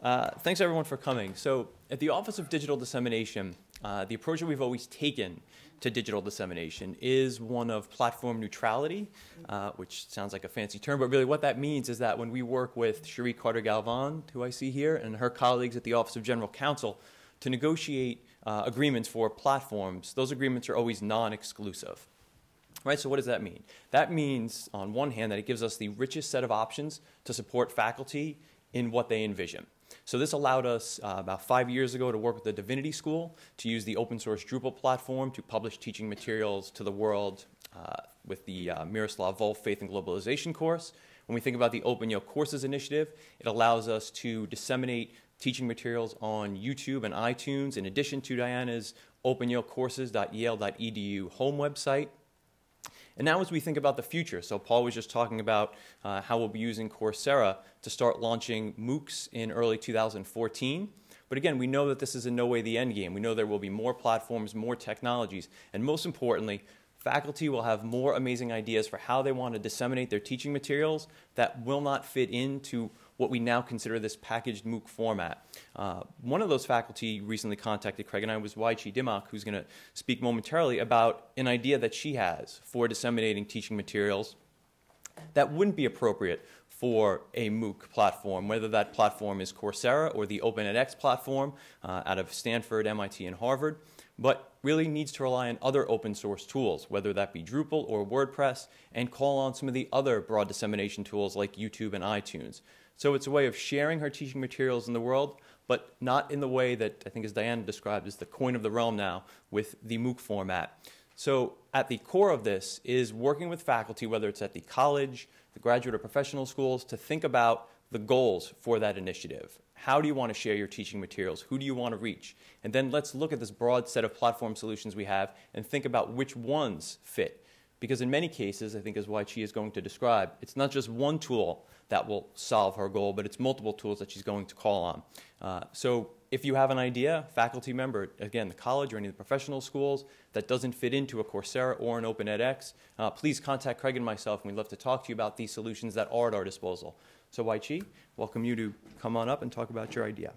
Thanks everyone for coming. So at the Office of Digital Dissemination, the approach that we've always taken to digital dissemination is one of platform neutrality, which sounds like a fancy term, but really what that means is that when we work with Cherie Carter-Galvan, who I see here, and her colleagues at the Office of General Counsel to negotiate agreements for platforms, those agreements are always non-exclusive. Right, so what does that mean? That means, on one hand, that it gives us the richest set of options to support faculty in what they envision. So this allowed us about 5 years ago to work with the Divinity School to use the open source Drupal platform to publish teaching materials to the world with the Miroslav Volf Faith and Globalization course. When we think about the Open Yale Courses initiative, it allows us to disseminate teaching materials on YouTube and iTunes in addition to Diana's opanyalecourses.yale.edu home website. And now as we think about the future, so Paul was just talking about how we'll be using Coursera to start launching MOOCs in early 2014. But again, we know that this is in no way the end game. We know there will be more platforms, more technologies, and most importantly, faculty will have more amazing ideas for how they want to disseminate their teaching materials that will not fit into what we now consider this packaged MOOC format. One of those faculty recently contacted Craig and I was Wai-Chi Dimmock, who's going to speak momentarily about an idea that she has for disseminating teaching materials that wouldn't be appropriate for a MOOC platform, whether that platform is Coursera or the Open edX platform out of Stanford, MIT, and Harvard, but really needs to rely on other open source tools, whether that be Drupal or WordPress, and call on some of the other broad dissemination tools like YouTube and iTunes. So it's a way of sharing her teaching materials in the world, but not in the way that I think as Diana described is the coin of the realm now with the MOOC format. So at the core of this is working with faculty, whether it's at the college, the graduate or professional schools, to think about the goals for that initiative. How do you want to share your teaching materials? Who do you want to reach? And then let's look at this broad set of platform solutions we have and think about which ones fit. Because in many cases, I think as Wai-Chi is going to describe, it's not just one tool that will solve her goal, but it's multiple tools that she's going to call on. So if you have an idea, faculty member, again, the college or any of the professional schools that doesn't fit into a Coursera or an Open edX, please contact Craig and myself, and we'd love to talk to you about these solutions that are at our disposal. So Wai-Chi, welcome you to come on up and talk about your idea.